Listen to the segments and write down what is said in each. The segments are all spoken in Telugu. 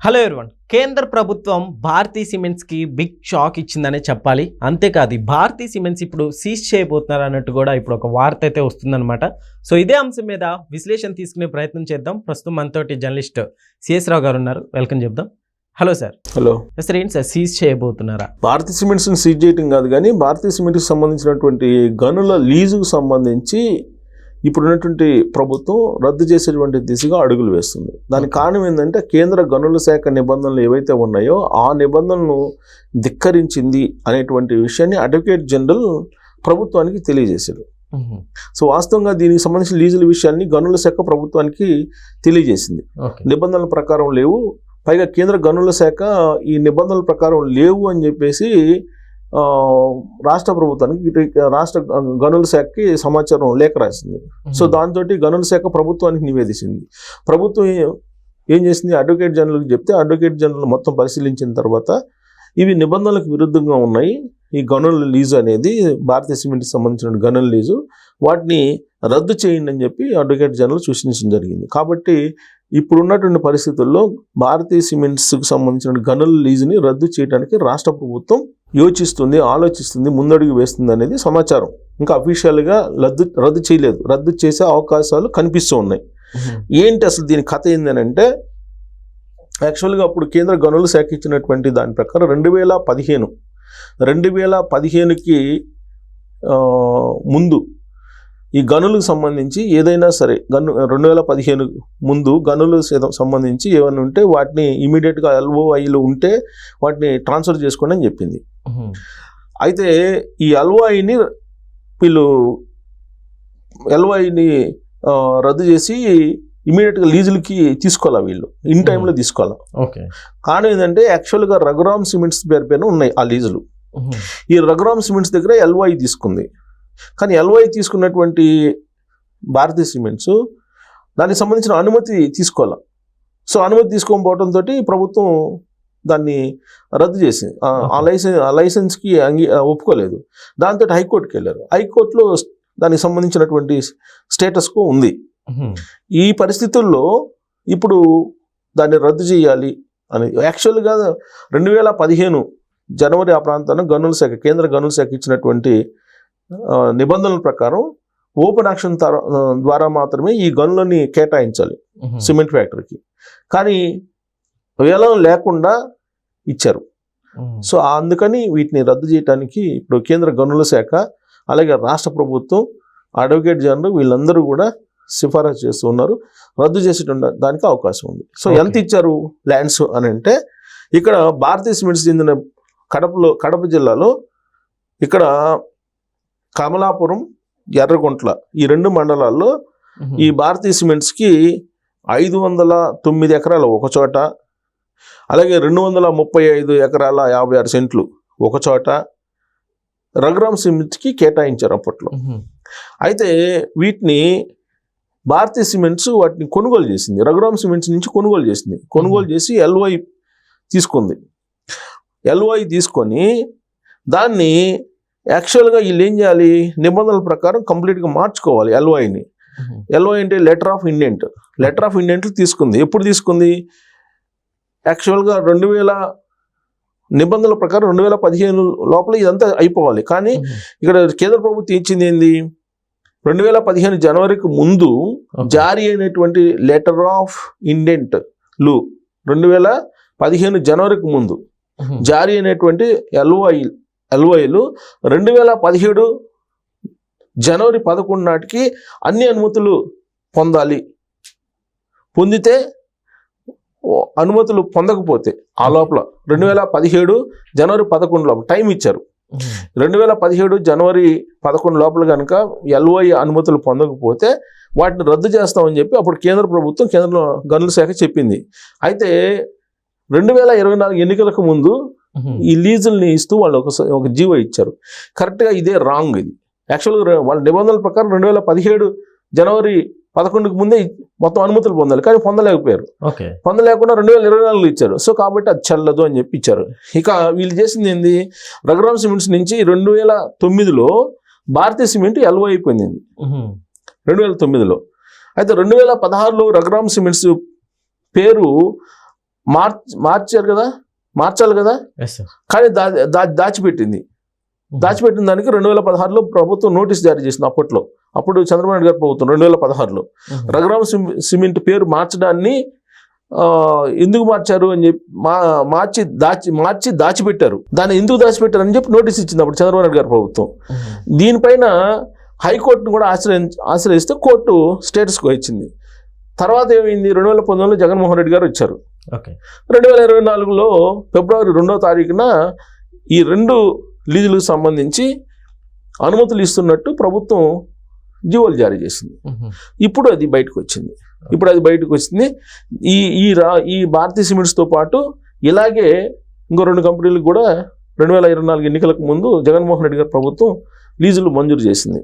హలో ఎవరివన్, కేంద్ర ప్రభుత్వం భారతీ సిమెంట్స్కి బిగ్ షాక్ ఇచ్చిందనే చెప్పాలి. అంతేకాదు భారతీ సిమెంట్స్ ఇప్పుడు సీజ్ చేయబోతున్నారు అన్నట్టు కూడా ఇప్పుడు ఒక వార్త అయితే వస్తుందన్నమాట. సో ఇదే అంశం మీద విశ్లేషణ తీసుకునే ప్రయత్నం చేద్దాం. ప్రస్తుతం మనతోటి జర్నలిస్ట్ సిఎస్ రావు గారు ఉన్నారు. వెల్కమ్ చెప్దాం. Hello sir. హలో సార్, ఏంటి సార్ సీజ్ చేయబోతున్నారా? భారతీ సిమెంట్స్ని సీజ్ చేయటం కాదు, కానీ భారతీ సిమెంట్కి సంబంధించినటువంటి గనుల లీజుకు సంబంధించి ఇప్పుడున్నటువంటి ప్రభుత్వం రద్దు చేసేటువంటి దిశగా అడుగులు వేస్తుంది. దానికి కారణం ఏంటంటే కేంద్ర గనుల శాఖ నిబంధనలు ఏవైతే ఉన్నాయో ఆ నిబంధనలను ధిక్కరించింది అనేటువంటి విషయాన్ని అడ్వకేట్ జనరల్ ప్రభుత్వానికి తెలియజేశారు. సో వాస్తవంగా దీనికి సంబంధించిన లీజుల విషయాన్ని గనుల శాఖ ప్రభుత్వానికి తెలియజేసింది. నిబంధనల ప్రకారం లేవు, పైగా కేంద్ర గనుల శాఖ ఈ నిబంధనల ప్రకారం లేవు అని చెప్పేసి రాష్ట్ర ప్రభుత్వానికి రాష్ట్ర గనుల శాఖకి సమాచారం లేఖ రాసింది. సో దాంతో గనుల శాఖ ప్రభుత్వానికి నివేదించింది. ప్రభుత్వం ఏం చేసింది, అడ్వకేట్ జనరల్కి చెప్తే అడ్వకేట్ జనరల్ మొత్తం పరిశీలించిన తర్వాత ఇవి నిబంధనలకు విరుద్ధంగా ఉన్నాయి, ఈ గనుల లీజు అనేది భారతీయ సిమెంట్కి సంబంధించిన గనుల లీజు, వాటిని రద్దు చేయండి అని చెప్పి అడ్వకేట్ జనరల్ సూచించడం జరిగింది. కాబట్టి ఇప్పుడున్నటువంటి పరిస్థితుల్లో భారతీయ సిమెంట్స్కి సంబంధించిన గనుల లీజుని రద్దు చేయడానికి రాష్ట్ర ప్రభుత్వం యోచిస్తుంది, ఆలోచిస్తుంది, ముందడుగు వేస్తుంది అనేది సమాచారం. ఇంకా అఫీషియల్గా రద్దు చేయలేదు, రద్దు చేసే అవకాశాలు కనిపిస్తూ ఉన్నాయి. ఏంటి అసలు దీని కథ ఏంటంటే, యాక్చువల్గా అప్పుడు కేంద్ర గనుల శాఖ ఇచ్చినటువంటి దాని ప్రకారం 2015కి ముందు ఈ గనులకు సంబంధించి ఏదైనా సరే 2015 ముందు గనులు సంబంధించి ఏమైనా ఉంటే వాటిని ఇమీడియట్గా LOIలు ఉంటే వాటిని ట్రాన్స్ఫర్ చేసుకోండి అని చెప్పింది. అయితే ఈ LOIని రద్దు చేసి ఇమీడియట్గా లీజులకి తీసుకోవాలా, వీళ్ళు ఇన్ టైంలో తీసుకోవాలా. కానీ ఏంటంటే యాక్చువల్గా రఘురామ్ సిమెంట్స్ పేరు ఉన్నాయి ఆ లీజులు. ఈ రఘురామ్ సిమెంట్స్ దగ్గర LOI తీసుకుంది, కానీ LOI తీసుకున్నటువంటి భారతీయ సిమెంట్స్ దానికి సంబంధించిన అనుమతి తీసుకోవాలి. సో అనుమతి తీసుకోకపోవడంతో ప్రభుత్వం దాన్ని రద్దు చేసింది. ఆ లైసెన్స్కి ఒప్పుకోలేదు. దాంతో హైకోర్టుకి వెళ్ళారు. హైకోర్టులో దానికి సంబంధించినటువంటి స్టేటస్కు ఉంది. ఈ పరిస్థితుల్లో ఇప్పుడు దాన్ని రద్దు చేయాలి అని యాక్చువల్గా 2015 జనవరి ఆ ప్రాంతాన గనుల శాఖ కేంద్ర గనుల శాఖ ఇచ్చినటువంటి నిబంధనల ప్రకారం ఓపెన్ యాక్షన్ ద్వారా మాత్రమే ఈ గనులని కేటాయించాలి సిమెంట్ ఫ్యాక్టరీకి, కానీ వేలం లేకుండా ఇచ్చారు. సో అందుకని వీటిని రద్దు చేయడానికి ఇప్పుడు కేంద్ర గనుల శాఖ అలాగే రాష్ట్ర ప్రభుత్వం అడ్వకేట్ జనరల్ వీళ్ళందరూ కూడా సిఫారసు చేస్తూ ఉన్నారు, రద్దు చేసేదానికి అవకాశం ఉంది. సో ఎంత ఇచ్చారు ల్యాండ్స్ అని అంటే, ఇక్కడ భారతీయ సిమెంట్స్ చెందిన కడప జిల్లాలో ఇక్కడ కమలాపురం, ఎర్రగుంట్ల ఈ 2 మండలాల్లో ఈ భారతీయ సిమెంట్స్కి 509 ఎకరాలు ఒక చోట, అలాగే 235 ఎకరాల 56 సెంట్లు ఒక చోట రఘురామ్ సిమెంట్స్కి కేటాయించారు అప్పట్లో. అయితే వీటిని భారతీయ సిమెంట్స్ వాటిని కొనుగోలు చేసింది, రఘురామ్ సిమెంట్స్ నుంచి కొనుగోలు చేసింది. కొనుగోలు చేసి LOI తీసుకుంది. LOI తీసుకొని దాన్ని యాక్చువల్గా వీళ్ళు ఏం చేయాలి, నిబంధనల ప్రకారం కంప్లీట్గా మార్చుకోవాలి LOIని. LOI అంటే లెటర్ ఆఫ్ ఇండెంట్ తీసుకుంది. ఎప్పుడు తీసుకుంది, యాక్చువల్గా 2000 నిబంధనల ప్రకారం 2015 లోపల ఇదంతా అయిపోవాలి. కానీ ఇక్కడ కేంద్ర ప్రభుత్వం ఇచ్చింది ఏంది, 2015 జనవరికి ముందు జారీ అయినటువంటి లెటర్ ఆఫ్ ఇండెంట్లు 2015 జనవరికి ముందు జారీ అయినటువంటి LOIలు 2017 జనవరి 11 నాటికి అన్ని అనుమతులు పొందితే, అనుమతులు పొందకపోతే ఆ లోపల 2017 జనవరి 11 లోపల టైం ఇచ్చారు. 2017 జనవరి 11 లోపల కనుక LOI అనుమతులు పొందకపోతే వాటిని రద్దు చేస్తామని చెప్పి అప్పుడు కేంద్ర ప్రభుత్వం కేంద్ర గనుల శాఖ చెప్పింది. అయితే 2024 ఎన్నికలకు ముందు ఈ లీజుల్ని ఇస్తూ వాళ్ళు ఒక జీవో ఇచ్చారు. కరెక్ట్గా ఇదే రాంగ్. ఇది యాక్చువల్గా వాళ్ళ నిబంధనల ప్రకారం 2017 జనవరి 11కి ముందే మొత్తం అనుమతులు పొందాలి, కానీ పొందలేకపోయారు. పొందలేకుండా 2024 ఇచ్చారు. సో కాబట్టి అది చెల్లదు అని చెప్పి ఇచ్చారు. ఇక వీళ్ళు చేసింది ఏంది, రఘురామ్ సిమెంట్స్ నుంచి 2009లో భారతీయ సిమెంట్ LOI అయిపోయింది 2009లో. అయితే 2016లో రఘురామ్ సిమెంట్స్ పేరు మార్చాలి కదా, ఎస్ సార్. కానీ దాచిపెట్టింది. దాచిపెట్టిన దానికి 2016లో ప్రభుత్వం నోటీస్ జారీ చేసింది. అప్పుడు చంద్రబాబు నాయుడు గారి ప్రభుత్వం 2016లో రఘురామ్ సిమెంట్ పేరు మార్చడాన్ని ఎందుకు మార్చారు అని చెప్పి మార్చి దాచిపెట్టారు. దాన్ని ఎందుకు దాచిపెట్టారు అని చెప్పి నోటీస్ ఇచ్చింది అప్పుడు చంద్రబాబు నాయుడు గారి ప్రభుత్వం. దీనిపైన హైకోర్టును కూడా ఆశ్రయిస్తే కోర్టు స్టేటస్ కో ఇచ్చింది. తర్వాత ఏమైంది, 2019లో జగన్మోహన్ రెడ్డి గారు వచ్చారు. 2024లో ఫిబ్రవరి 2వ తారీఖున ఈ 2 లీజులకు సంబంధించి అనుమతులు ఇస్తున్నట్టు ప్రభుత్వం జీవోలు జారీ చేసింది. ఇప్పుడు అది బయటకు వచ్చింది. ఈ భారతీయ సిమెంట్స్తో పాటు ఇలాగే ఇంకో 2 కంపెనీలకు కూడా 2024 ఎన్నికలకు ముందు జగన్మోహన్ రెడ్డి గారి ప్రభుత్వం లీజులు మంజూరు చేసింది.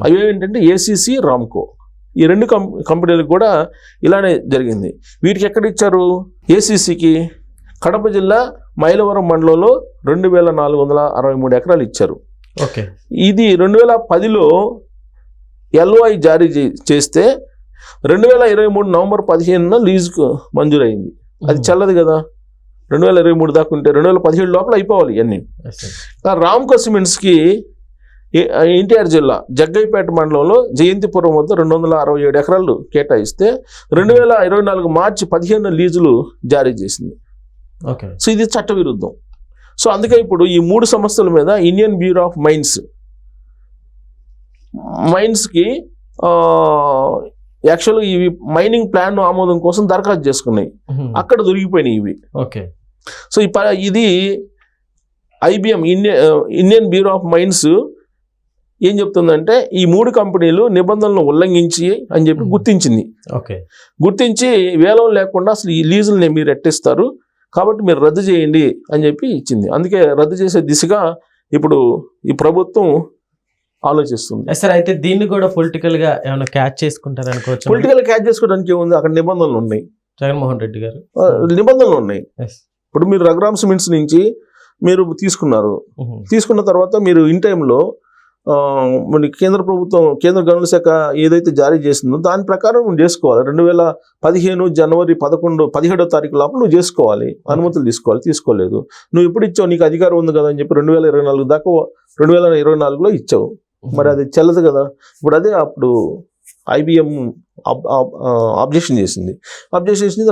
అవి ఏంటంటే ఏసీసీ, రామ్కో. ఈ 2 కంపెనీలకు కూడా ఇలానే జరిగింది. వీటికి ఎక్కడ ఇచ్చారు? ఏసీసీకి కడప జిల్లా మైలవరం మండలంలో 2463 ఎకరాలు ఇచ్చారు. ఇది 2010లో ఎల్ఓఐ జారీ చేస్తే 2023 నవంబర్ 15న లీజుకు మంజూరైంది. అది చల్లదు కదా, 2023 దాకా ఉంటే 2017 లోపల అయిపోవాలి ఇవన్నీ. రామ్కో సిమెంట్స్కి ఎన్టీఆర్ జిల్లా జగ్గైపేట మండలంలో జయంతిపురం వద్ద 267 ఎకరాలు కేటాయిస్తే 2024 మార్చి 15 లీజులు జారీ చేసింది. సో ఇది చట్టవిరుద్ధం. సో అందుకే ఇప్పుడు ఈ 3 సంస్థల మీద ఇండియన్ బ్యూరో ఆఫ్ మైన్స్కి యాక్చువల్గా ఇవి మైనింగ్ ప్లాన్ ఆమోదం కోసం దరఖాస్తు చేసుకున్నాయి. అక్కడ దొరికిపోయినాయి ఇవి. సో ఇది IBM Indian bureau of mines ఏం చెప్తుందంటే ఈ 3 కంపెనీలు నిబంధనలను ఉల్లంఘించి అని చెప్పి గుర్తించింది. గుర్తించి వేలం లేకుండా అసలు ఈ లీజుల్ని మీరు ఎట్టిస్తారు కాబట్టి మీరు రద్దు చేయండి అని చెప్పి ఇచ్చింది. అందుకే రద్దు చేసే దిశగా ఇప్పుడు ఈ ప్రభుత్వం ఆలోచిస్తుంది. సార్ అయితే దీన్ని కూడా పొలిటికల్ గా ఏమైనా క్యాచ్ చేసుకుంటారు అనుకోవచ్చు? పొలిటికల్ క్యాచ్ చేసుకోవడానికి ఏముంది, అక్కడ నిబంధనలు ఉన్నాయి. జగన్మోహన్ రెడ్డి గారు నిబంధనలు ఉన్నాయి. ఇప్పుడు మీరు రఘురామ్ సిమెంట్స్ నుంచి మీరు తీసుకున్న తర్వాత మీరు ఇన్ టైంలో మన కేంద్ర గనుల శాఖ ఏదైతే జారీ చేసిందో దాని ప్రకారం నువ్వు చేసుకోవాలి. 2015 జనవరి 17వ తారీఖు లోపల నువ్వు చేసుకోవాలి, అనుమతులు తీసుకోలేదు. నువ్వు ఎప్పుడు ఇచ్చావు, నీకు అధికారం ఉంది కదా అని చెప్పి 2024 దాకా 2024లో ఇచ్చావు. మరి అది చెల్లదు కదా. ఇప్పుడు అప్పుడు ఐబిఎం అబ్జెక్షన్ చేసింది.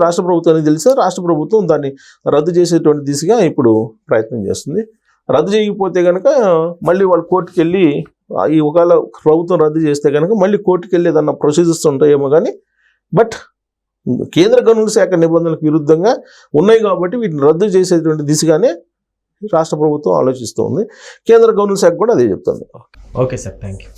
రాష్ట్ర ప్రభుత్వానికి తెలిస్తే రాష్ట్ర ప్రభుత్వం దాన్ని రద్దు చేసేటువంటి దిశగా ఇప్పుడు ప్రయత్నం చేస్తుంది. రద్దు చేయకపోతే కనుక మళ్ళీ వాళ్ళు కోర్టుకు వెళ్ళి ఈ ఒకవేళ ప్రభుత్వం రద్దు చేస్తే కనుక మళ్ళీ కోర్టుకు వెళ్ళి ఏదన్నా ప్రొసీజర్స్ ఉంటాయేమో కానీ, బట్ కేంద్ర గనుల శాఖ నిబంధనలకు విరుద్ధంగా ఉన్నాయి కాబట్టి వీటిని రద్దు చేసేటువంటి దిశగానే రాష్ట్ర ప్రభుత్వం ఆలోచిస్తూ ఉంది. కేంద్ర గనుల శాఖ కూడా అదే చెప్తుంది. Okay sir, thank you.